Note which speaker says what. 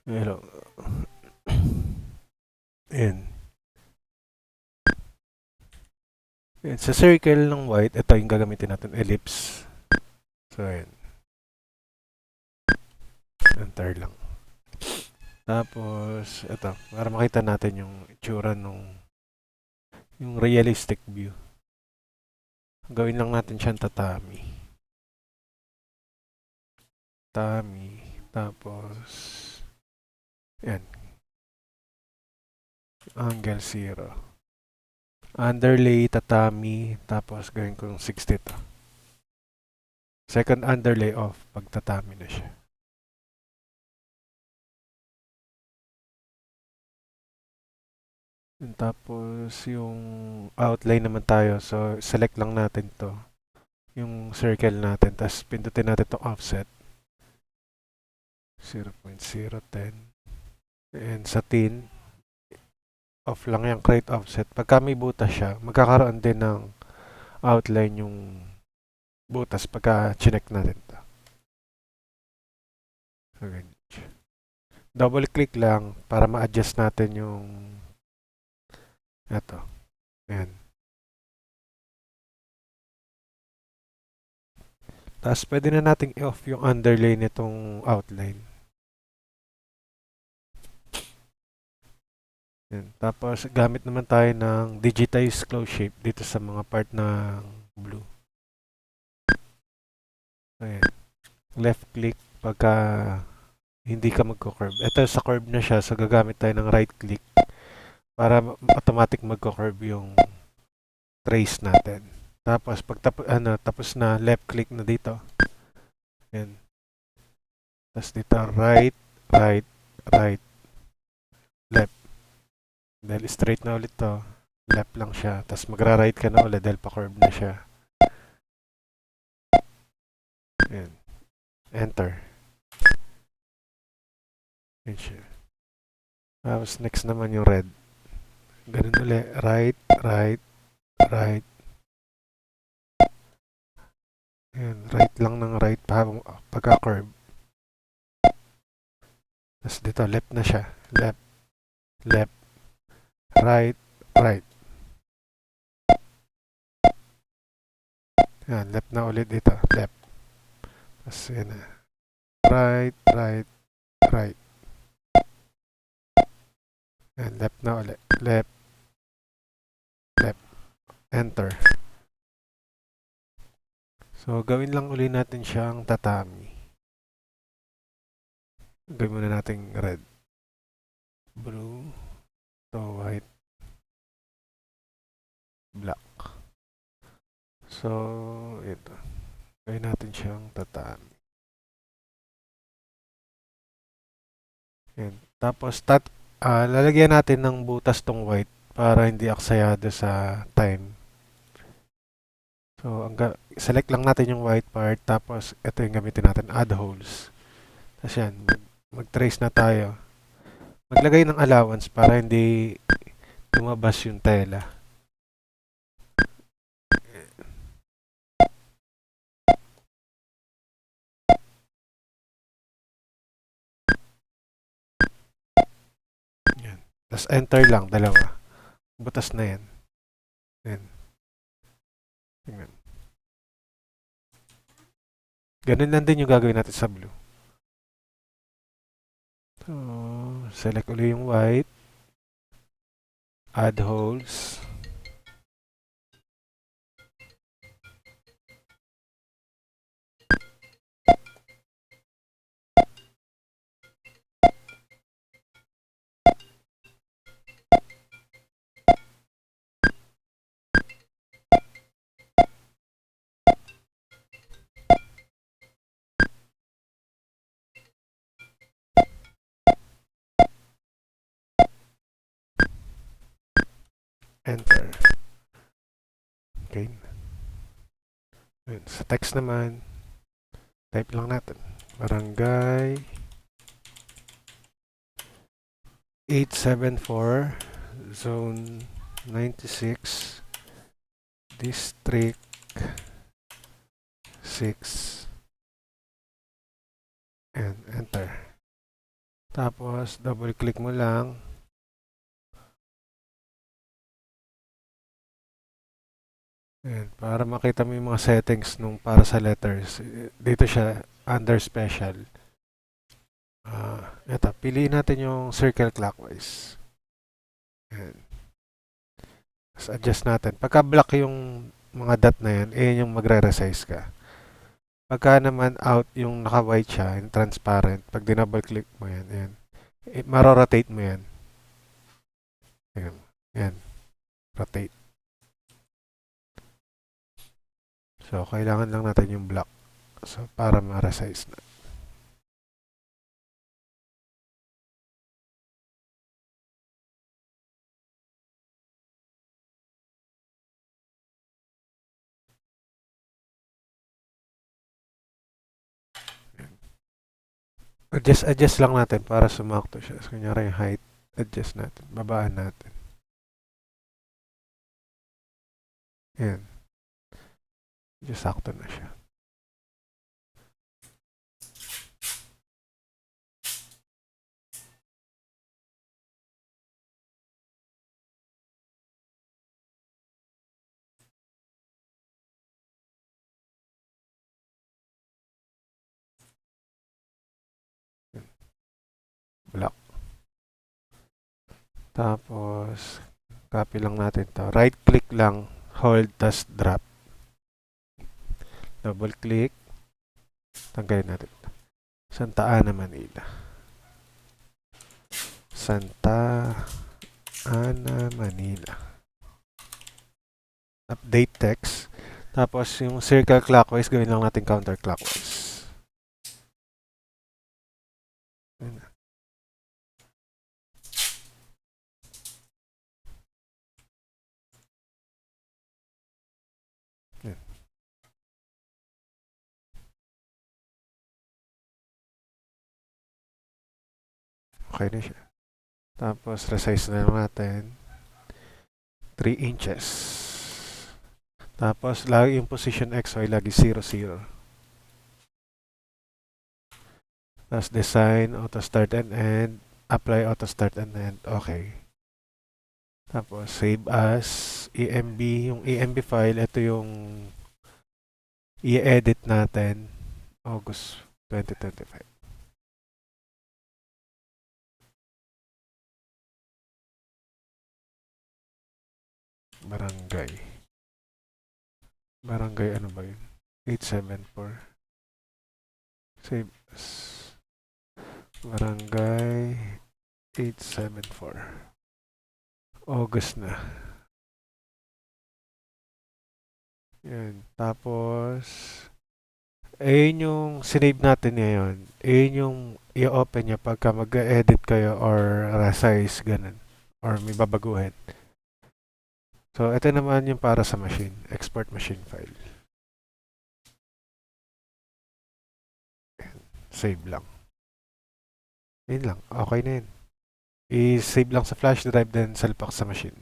Speaker 1: Hello. Ayan. Ayan. Sa circle ng white, ito yung gagamitin natin, ellipse. So, ayan. Enter lang. Tapos, ito, para makita natin yung itsura yung realistic view. Gawin lang natin siyang tatami. Tatami. Tapos, ayan. Angle 0. Underlay, tatami. Tapos, gawin ko yung 60 to. Second underlay off pag tatami na siya. Tapos, yung outline naman tayo. So, select lang natin to. Yung circle natin. Tapos, pindutin natin itong offset. 0.010. And sa tin, off lang yung create offset. Pagka may butas siya, magkakaroon din ng outline yung butas pagka chinek natin to. So, double click lang para ma-adjust natin yung ito. Ayan. Tapos pwede na nating i-off yung underlay nitong outline. Ayan. Tapos gamit naman tayo ng digitize close shape dito sa mga part ng blue. Ayan. Left click pagka hindi ka magko-curve. Ito sa curve na siya, so gagamit tayo ng right click para automatic magko-curve yung trace natin. Tapos pag tapos na, left click na dito. Ayan. Tapos dito right, right, right, left. Dahil straight na ulit to, left lang siya. Tapos magra-right ka na ulit dahil pa-curve na siya. Ayan. Enter. Ayan siya. Tapos next naman yung red. Ganun ulit. Right, right, right. Ayan. Right lang ng right pagka-curve. Tapos dito, left na siya. Left, left, right, right. Ayan, left na ulit dito. Left. Tapos yan na. Right, right, right. Ayan, left na ulit. Left, left. Enter. So, gawin lang uli natin siyang tatami. Gawin muna natin red. Blue. To white. Black. So, ito. Gawin natin siyang tatami. Ayan. Tapos, lalagyan natin ng butas tong white para hindi aksayado sa time. So, select lang natin yung white part. Tapos, ito yung gamitin natin. Add holes. Tapos yan. Mag-trace na tayo. Maglagay ng allowance para hindi lumabas yung tela. Yan. Tapos enter lang, dalawa. Butas na yan. Yan. Tingnan. Ganun lang din yung gagawin natin sa blue. So, select ulit yung white. Add holes. Enter. Okay. Yan. Sa text naman, type lang natin. Barangay 874 Zone 96 District 6 and enter. Tapos, double click mo lang. Ayan, para makita mo yung mga settings nung para sa letters. Dito siya, under special. Ito, piliin natin yung circle clockwise. Ayan. Tapos adjust natin. Pagka black yung mga dot na yan, yung magre-resize ka. Pagka naman out yung naka-white siya, yung transparent, pag dinouble click mo yan, ayan. Maro-rotate mo yan. Ayan. Ayan. Rotate. So, kailangan lang natin yung black. So, para ma-resize na. Adjust lang natin para sumakto siya. So, kunyari yung height, adjust natin. Babaan natin. Ayan. Adjust sakto na siya. Black. Tapos, copy lang natin to. Right click lang, hold, tas drop. Double click. Tanggalin natin. Santa Ana, Manila. Santa Ana, Manila. Update text. Tapos yung circle clockwise, gawin lang natin counterclockwise. Yan. Okay na siya. Tapos resize na lang natin. 3 inches. Tapos lagi yung position XY, lagi 0, 0. Tapos design, auto start and end. Apply auto start and end. Okay. Tapos save as EMB. Yung EMB file, ito yung i-edit natin August 2025. Barangay. Barangay ano ba yun? 874. Save as Barangay 874. August na. Yan. Tapos, ayun yung sinave natin ngayon. Ayun yung i-open niya pagka mag-edit kayo or resize, ganun. Or may babaguhin. So, ito naman yung para sa machine. Export machine file. Save lang. Yun lang. Okay na yun. I-save lang sa flash drive then salpak sa machine.